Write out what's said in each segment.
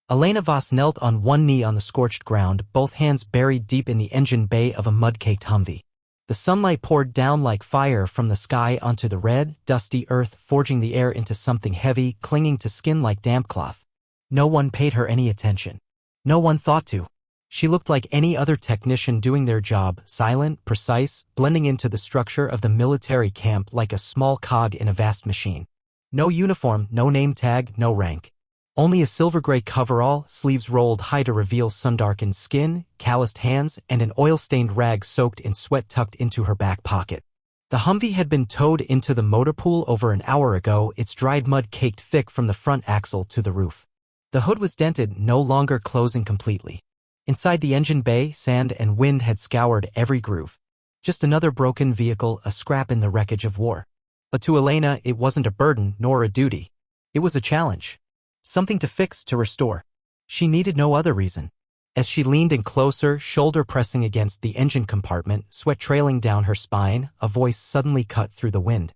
Elena Voss knelt on one knee on the scorched ground, both hands buried deep in the engine bay of a mud-caked Humvee. The sunlight poured down like fire from the sky onto the red, dusty earth, forging the air into something heavy, clinging to skin like damp cloth. No one paid her any attention. No one thought to. She looked like any other technician doing their job, silent, precise, blending into the structure of the military camp like a small cog in a vast machine. No uniform, no name tag, no rank. Only a silver-gray coverall, sleeves rolled high to reveal sun-darkened skin, calloused hands, and an oil-stained rag soaked in sweat tucked into her back pocket. The Humvee had been towed into the motorpool over an hour ago, its dried mud caked thick from the front axle to the roof. The hood was dented, no longer closing completely. Inside the engine bay, sand and wind had scoured every groove. Just another broken vehicle, a scrap in the wreckage of war. But to Elena, it wasn't a burden nor a duty. It was a challenge. Something to fix, to restore. She needed no other reason. As she leaned in closer, shoulder pressing against the engine compartment, sweat trailing down her spine, a voice suddenly cut through the wind.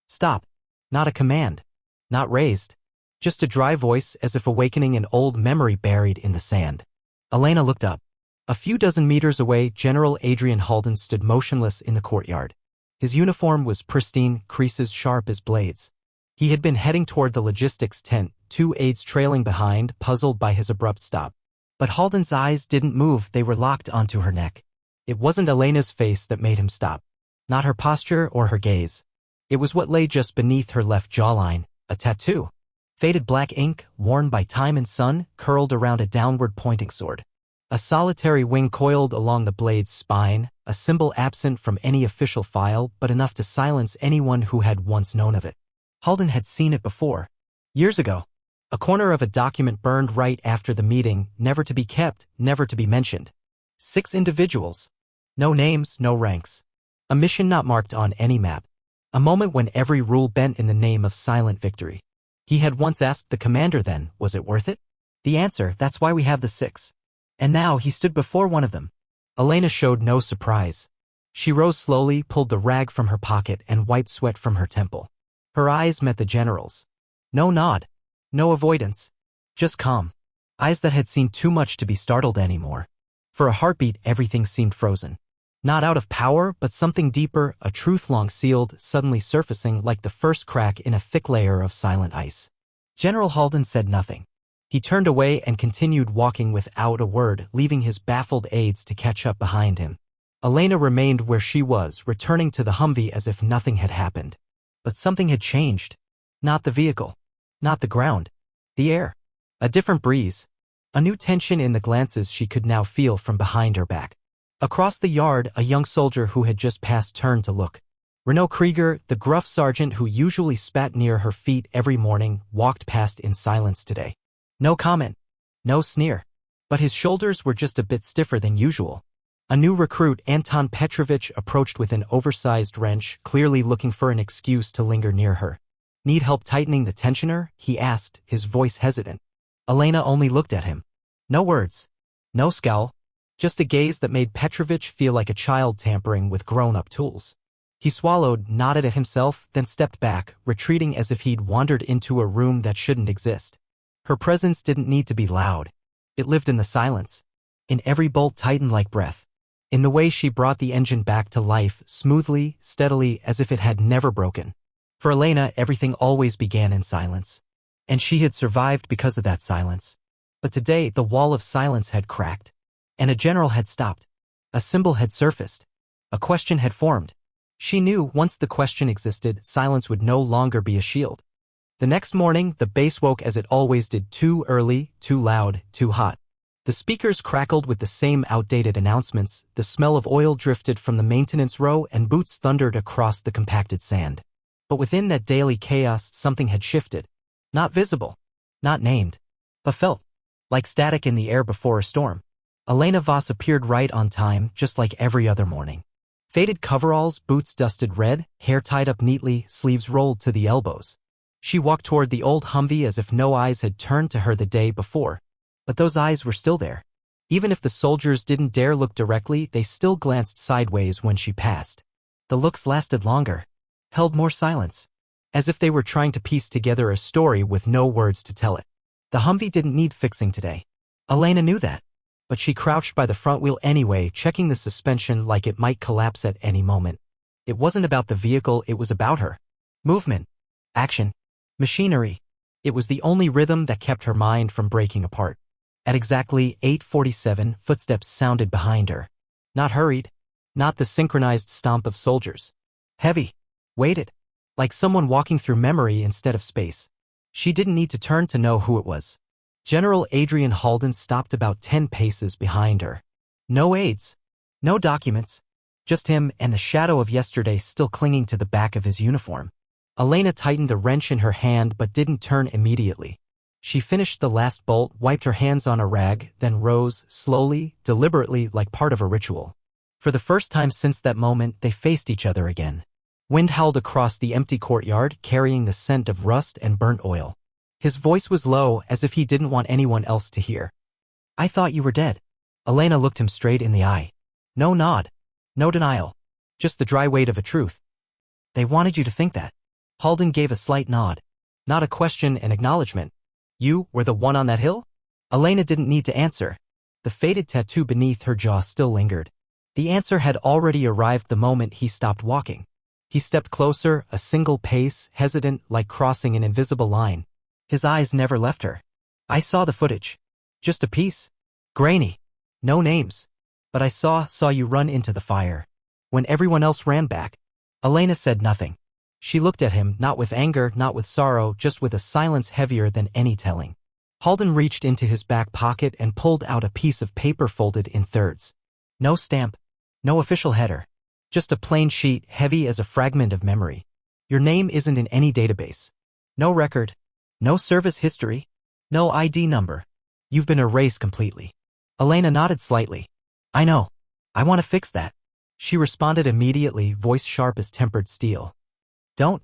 Stop. Not a command. Not raised. Just a dry voice, as if awakening an old memory buried in the sand. Elena looked up. A few dozen meters away, General Adrian Halden stood motionless in the courtyard. His uniform was pristine, creases sharp as blades. He had been heading toward the logistics tent, two aides trailing behind, puzzled by his abrupt stop. But Halden's eyes didn't move, they were locked onto her neck. It wasn't Elena's face that made him stop. Not her posture or her gaze. It was what lay just beneath her left jawline, a tattoo. Faded black ink, worn by time and sun, curled around a downward-pointing sword. A solitary wing coiled along the blade's spine, a symbol absent from any official file but enough to silence anyone who had once known of it. Halden had seen it before. Years ago. A corner of a document burned right after the meeting, never to be kept, never to be mentioned. 6 individuals. No names, no ranks. A mission not marked on any map. A moment when every rule bent in the name of silent victory. He had once asked the commander then, was it worth it? The answer, that's why we have the 6. And now he stood before one of them. Elena showed no surprise. She rose slowly, pulled the rag from her pocket, and wiped sweat from her temple. Her eyes met the general's. No nod. No avoidance. Just calm. Eyes that had seen too much to be startled anymore. For a heartbeat, everything seemed frozen. Not out of power, but something deeper, a truth long sealed, suddenly surfacing like the first crack in a thick layer of silent ice. General Halden said nothing. He turned away and continued walking without a word, leaving his baffled aides to catch up behind him. Elena remained where she was, returning to the Humvee as if nothing had happened. But something had changed. Not the vehicle. Not the ground. The air. A different breeze. A new tension in the glances she could now feel from behind her back. Across the yard, a young soldier who had just passed turned to look. Renaud Krieger, the gruff sergeant who usually spat near her feet every morning, walked past in silence today. No comment. No sneer. But his shoulders were just a bit stiffer than usual. A new recruit, Anton Petrovich, approached with an oversized wrench, clearly looking for an excuse to linger near her. Need help tightening the tensioner? He asked, his voice hesitant. Elena only looked at him. No words. No scowl. Just a gaze that made Petrovich feel like a child tampering with grown-up tools. He swallowed, nodded at himself, then stepped back, retreating as if he'd wandered into a room that shouldn't exist. Her presence didn't need to be loud. It lived in the silence. In every bolt tightened like breath. In the way she brought the engine back to life, smoothly, steadily, as if it had never broken. For Elena, everything always began in silence. And she had survived because of that silence. But today, the wall of silence had cracked. And a general had stopped. A symbol had surfaced. A question had formed. She knew once the question existed, silence would no longer be a shield. The next morning, the base woke as it always did, too early, too loud, too hot. The speakers crackled with the same outdated announcements, the smell of oil drifted from the maintenance row, and boots thundered across the compacted sand. But within that daily chaos, something had shifted. Not visible. Not named. But felt. Like static in the air before a storm. Elena Voss appeared right on time, just like every other morning. Faded coveralls, boots dusted red, hair tied up neatly, sleeves rolled to the elbows. She walked toward the old Humvee as if no eyes had turned to her the day before. But those eyes were still there. Even if the soldiers didn't dare look directly, they still glanced sideways when she passed. The looks lasted longer. Held more silence. As if they were trying to piece together a story with no words to tell it. The Humvee didn't need fixing today. Elena knew that. But she crouched by the front wheel anyway, checking the suspension like it might collapse at any moment. It wasn't about the vehicle, it was about her. Movement. Action. Machinery. It was the only rhythm that kept her mind from breaking apart. At exactly 8:47, footsteps sounded behind her. Not hurried. Not the synchronized stomp of soldiers. Heavy. Weighted. Like someone walking through memory instead of space. She didn't need to turn to know who it was. General Adrian Halden stopped about 10 paces behind her. No aides. No documents. Just him and the shadow of yesterday still clinging to the back of his uniform. Elena tightened the wrench in her hand but didn't turn immediately. She finished the last bolt, wiped her hands on a rag, then rose, slowly, deliberately, like part of a ritual. For the first time since that moment, they faced each other again. Wind howled across the empty courtyard, carrying the scent of rust and burnt oil. His voice was low, as if he didn't want anyone else to hear. "I thought you were dead." Elena looked him straight in the eye. No nod. No denial. Just the dry weight of a truth. "They wanted you to think that." Halden gave a slight nod. Not a question, an acknowledgement. "You were the one on that hill?" Elena didn't need to answer. The faded tattoo beneath her jaw still lingered. The answer had already arrived the moment he stopped walking. He stepped closer, a single pace, hesitant, like crossing an invisible line. His eyes never left her. "I saw the footage. Just a piece. Grainy. No names. But I saw you run into the fire. When everyone else ran back." Elena said nothing. She looked at him, not with anger, not with sorrow, just with a silence heavier than any telling. Halden reached into his back pocket and pulled out a piece of paper folded in thirds. No stamp. No official header. Just a plain sheet, heavy as a fragment of memory. "Your name isn't in any database. No record. No service history. No ID number. You've been erased completely." Elena nodded slightly. "I know. I want to fix that." She responded immediately, voice sharp as tempered steel. "Don't."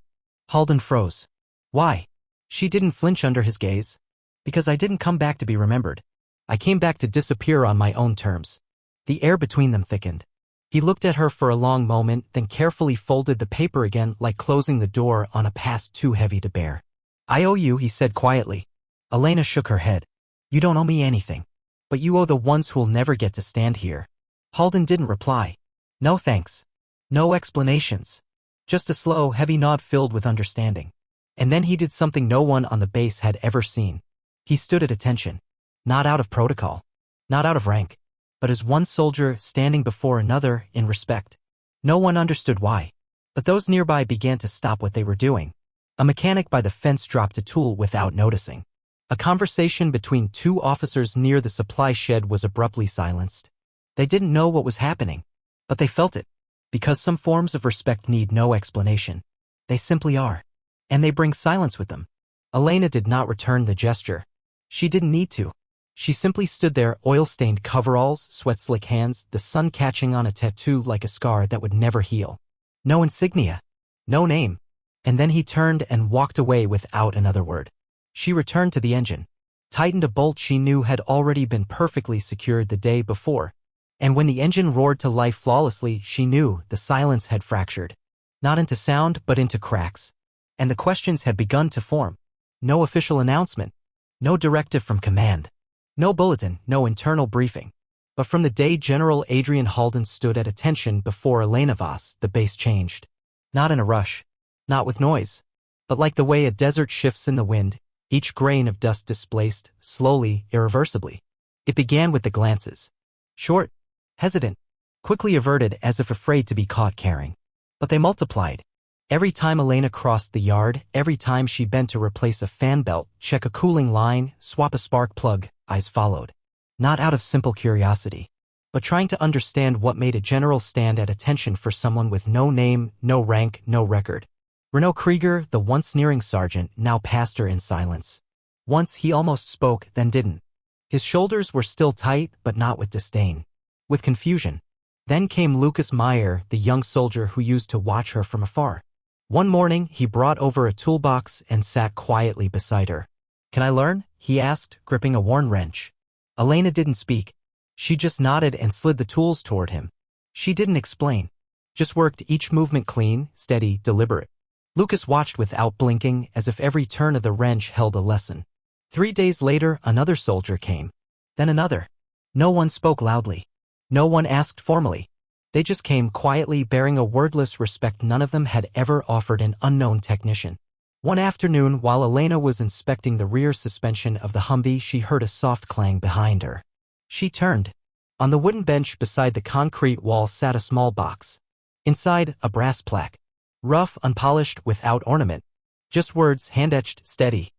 Halden froze. "Why?" She didn't flinch under his gaze. "Because I didn't come back to be remembered. I came back to disappear on my own terms." The air between them thickened. He looked at her for a long moment, then carefully folded the paper again, like closing the door on a past too heavy to bear. "I owe you," he said quietly. Elena shook her head. "You don't owe me anything. But you owe the ones who'll never get to stand here." Halden didn't reply. No thanks. No explanations. Just a slow, heavy nod filled with understanding. And then he did something no one on the base had ever seen. He stood at attention. Not out of protocol. Not out of rank. But as one soldier standing before another in respect. No one understood why. But those nearby began to stop what they were doing. A mechanic by the fence dropped a tool without noticing. A conversation between two officers near the supply shed was abruptly silenced. They didn't know what was happening. But they felt it. Because some forms of respect need no explanation. They simply are. And they bring silence with them. Elena did not return the gesture. She didn't need to. She simply stood there, oil-stained coveralls, sweat-slick hands, the sun catching on a tattoo like a scar that would never heal. No insignia. No name. And then he turned and walked away without another word. She returned to the engine. Tightened a bolt she knew had already been perfectly secured the day before. And when the engine roared to life flawlessly, she knew the silence had fractured. Not into sound, but into cracks. And the questions had begun to form. No official announcement. No directive from command. No bulletin, no internal briefing. But from the day General Adrian Halden stood at attention before Elena Voss, the base changed. Not in a rush. Not with noise. But like the way a desert shifts in the wind, each grain of dust displaced, slowly, irreversibly. It began with the glances. Short. Hesitant, quickly averted as if afraid to be caught caring. But they multiplied. Every time Elena crossed the yard, every time she bent to replace a fan belt, check a cooling line, swap a spark plug, eyes followed. Not out of simple curiosity, but trying to understand what made a general stand at attention for someone with no name, no rank, no record. Renaud Krieger, the once sneering sergeant, now passed her in silence. Once he almost spoke, then didn't. His shoulders were still tight, but not with disdain. With confusion. Then came Lucas Meyer, the young soldier who used to watch her from afar. One morning, he brought over a toolbox and sat quietly beside her. "Can I learn?" he asked, gripping a worn wrench. Elena didn't speak. She just nodded and slid the tools toward him. She didn't explain. Just worked each movement clean, steady, deliberate. Lucas watched without blinking, as if every turn of the wrench held a lesson. 3 days later, another soldier came. Then another. No one spoke loudly. No one asked formally. They just came quietly, bearing a wordless respect none of them had ever offered an unknown technician. One afternoon, while Elena was inspecting the rear suspension of the Humvee, she heard a soft clang behind her. She turned. On the wooden bench beside the concrete wall sat a small box. Inside, a brass plaque. Rough, unpolished, without ornament. Just words, hand-etched, steady.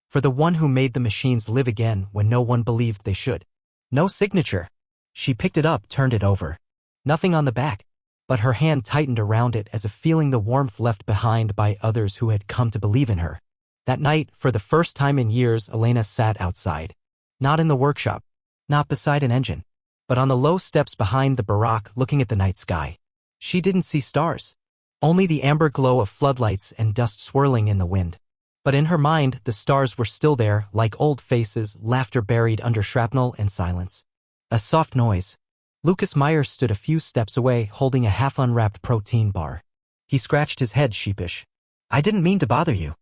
For the one who made the machines live again when no one believed they should. No signature. She picked it up, turned it over. Nothing on the back. But her hand tightened around it as if feeling the warmth left behind by others who had come to believe in her. That night, for the first time in years, Elena sat outside. Not in the workshop. Not beside an engine. But on the low steps behind the barack, looking at the night sky. She didn't see stars. Only the amber glow of floodlights and dust swirling in the wind. But in her mind, the stars were still there, like old faces, laughter buried under shrapnel and silence. A soft noise. Lucas Myers stood a few steps away, holding a half-unwrapped protein bar. He scratched his head, sheepish. I didn't mean to bother you.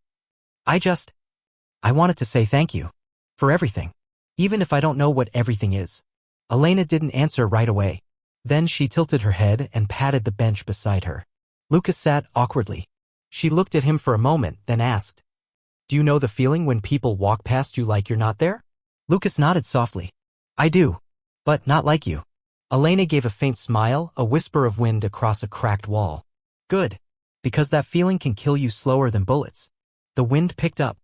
I wanted to say thank you. For everything. Even if I don't know what everything is. Elena didn't answer right away. Then she tilted her head and patted the bench beside her. Lucas sat awkwardly. She looked at him for a moment, then asked, Do you know the feeling when people walk past you like you're not there? Lucas nodded softly. I do. But not like you. Elena gave a faint smile, a whisper of wind across a cracked wall. Good. Because that feeling can kill you slower than bullets. The wind picked up.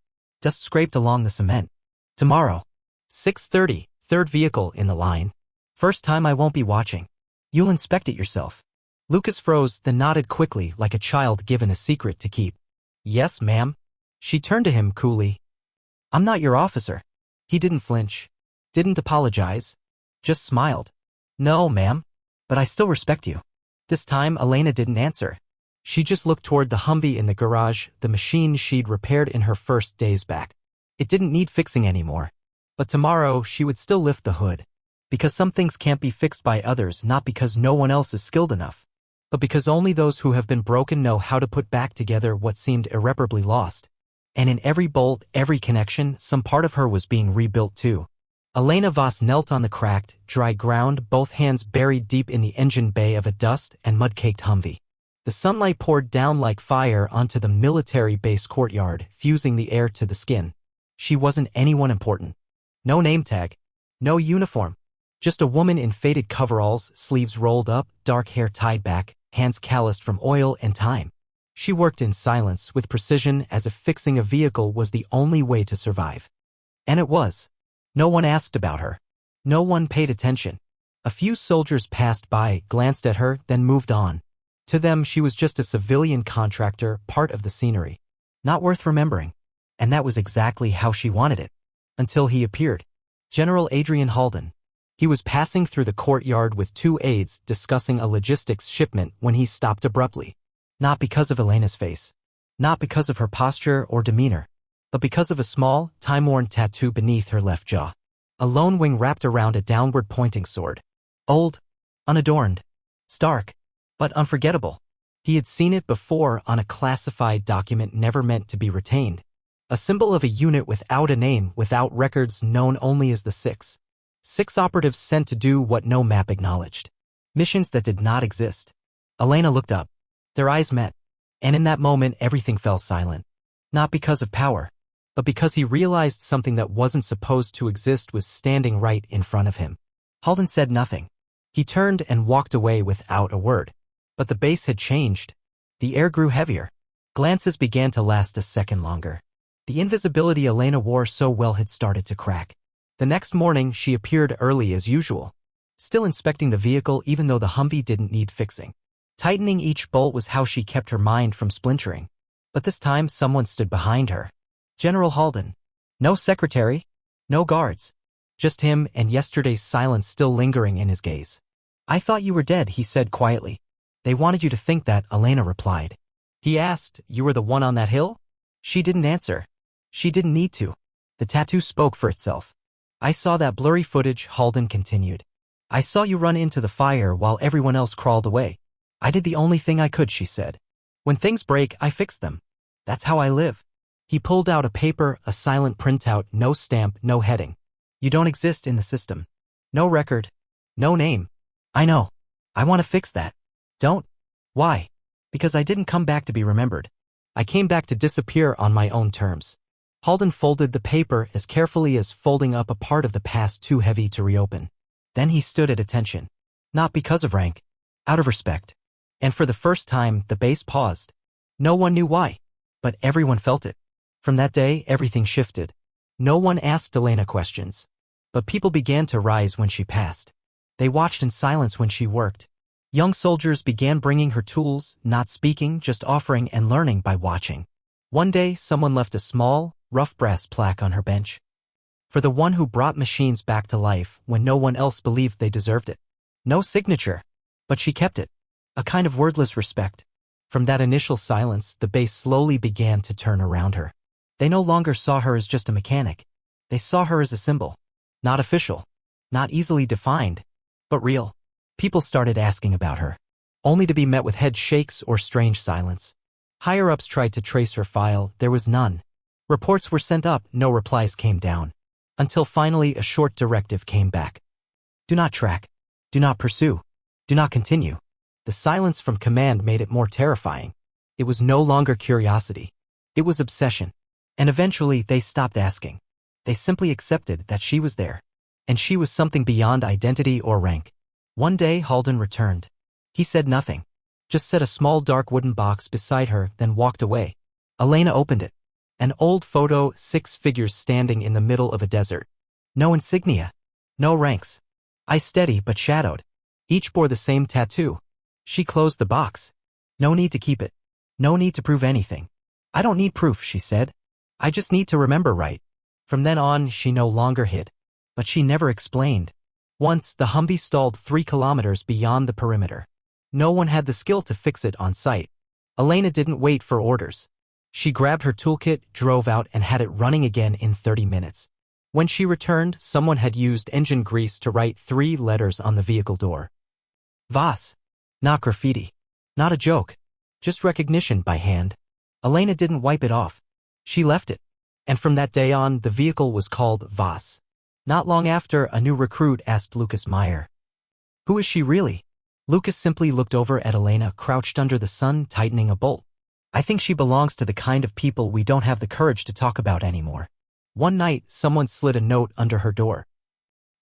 Dust scraped along the cement. Tomorrow. 6:30, third vehicle in the line. First time I won't be watching. You'll inspect it yourself. Lucas froze, then nodded quickly like a child given a secret to keep. Yes, ma'am. She turned to him coolly. I'm not your officer. He didn't flinch. Didn't apologize. Just smiled. No, ma'am. But I still respect you. This time, Elena didn't answer. She just looked toward the Humvee in the garage, the machine she'd repaired in her first days back. It didn't need fixing anymore. But tomorrow, she would still lift the hood. Because some things can't be fixed by others, not because no one else is skilled enough, but because only those who have been broken know how to put back together what seemed irreparably lost. And in every bolt, every connection, some part of her was being rebuilt too. Elena Voss knelt on the cracked, dry ground, both hands buried deep in the engine bay of a dust and mud-caked Humvee. The sunlight poured down like fire onto the military base courtyard, fusing the air to the skin. She wasn't anyone important. No name tag. No uniform. Just a woman in faded coveralls, sleeves rolled up, dark hair tied back, hands calloused from oil and time. She worked in silence, with precision, as if fixing a vehicle was the only way to survive. And it was. No one asked about her. No one paid attention. A few soldiers passed by, glanced at her, then moved on. To them, she was just a civilian contractor, part of the scenery. Not worth remembering. And that was exactly how she wanted it. Until he appeared. General Adrian Halden. He was passing through the courtyard with 2 aides discussing a logistics shipment when he stopped abruptly. Not because of Elena's face. Not because of her posture or demeanor. But because of a small, time-worn tattoo beneath her left jaw. A lone wing wrapped around a downward-pointing sword. Old. Unadorned. Stark. But unforgettable. He had seen it before on a classified document never meant to be retained. A symbol of a unit without a name, without records, known only as the Six. 6 operatives sent to do what no map acknowledged. Missions that did not exist. Elena looked up. Their eyes met. And in that moment, everything fell silent. Not because of power. But because he realized something that wasn't supposed to exist was standing right in front of him. Halden said nothing. He turned and walked away without a word. But the base had changed. The air grew heavier. Glances began to last a second longer. The invisibility Elena wore so well had started to crack. The next morning, she appeared early as usual. Still inspecting the vehicle even though the Humvee didn't need fixing. Tightening each bolt was how she kept her mind from splintering. But this time, someone stood behind her. General Halden. No secretary. No guards. Just him and yesterday's silence still lingering in his gaze. I thought you were dead, he said quietly. They wanted you to think that, Elena replied. He asked, You were the one on that hill? She didn't answer. She didn't need to. The tattoo spoke for itself. I saw that blurry footage, Halden continued. I saw you run into the fire while everyone else crawled away. I did the only thing I could, she said. When things break, I fix them. That's how I live. He pulled out a paper, a silent printout, no stamp, no heading. You don't exist in the system. No record. No name. I know. I want to fix that. Don't. Why? Because I didn't come back to be remembered. I came back to disappear on my own terms. Halden folded the paper as carefully as folding up a part of the past too heavy to reopen. Then he stood at attention. Not because of rank. Out of respect. And for the first time, the base paused. No one knew why. But everyone felt it. From that day, everything shifted. No one asked Elena questions. But people began to rise when she passed. They watched in silence when she worked. Young soldiers began bringing her tools, not speaking, just offering and learning by watching. One day, someone left a small, rough brass plaque on her bench. For the one who brought machines back to life when no one else believed they deserved it. No signature. But she kept it. A kind of wordless respect. From that initial silence, the base slowly began to turn around her. They no longer saw her as just a mechanic. They saw her as a symbol. Not official. Not easily defined. But real. People started asking about her. Only to be met with head shakes or strange silence. Higher-ups tried to trace her file, there was none. Reports were sent up, no replies came down. Until finally a short directive came back. Do not track. Do not pursue. Do not continue. The silence from command made it more terrifying. It was no longer curiosity. It was obsession. And eventually they stopped asking. They simply accepted that she was there. And she was something beyond identity or rank. One day Halden returned. He said nothing. Just set a small dark wooden box beside her, then walked away. Elena opened it. An old photo, 6 figures standing in the middle of a desert. No insignia. No ranks. Eyes steady but shadowed. Each bore the same tattoo. She closed the box. No need to keep it. No need to prove anything. I don't need proof, she said. I just need to remember right. From then on, she no longer hid. But she never explained. Once, the Humvee stalled 3 kilometers beyond the perimeter. No one had the skill to fix it on site. Elena didn't wait for orders. She grabbed her toolkit, drove out, and had it running again in 30 minutes. When she returned, someone had used engine grease to write 3 letters on the vehicle door. Voss. Not graffiti. Not a joke. Just recognition by hand. Elena didn't wipe it off. She left it. And from that day on, the vehicle was called Voss. Not long after, a new recruit asked Lucas Meyer. Who is she really? Lucas simply looked over at Elena, crouched under the sun, tightening a bolt. I think she belongs to the kind of people we don't have the courage to talk about anymore. One night, someone slid a note under her door.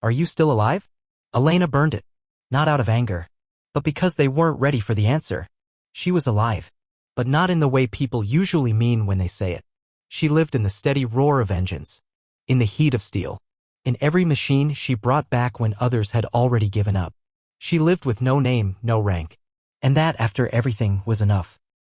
Are you still alive? Elena burned it. Not out of anger. But because they weren't ready for the answer. She was alive. But not in the way people usually mean when they say it. She lived in the steady roar of engines. In the heat of steel. In every machine she brought back when others had already given up. She lived with no name, no rank. And that, after everything, was enough.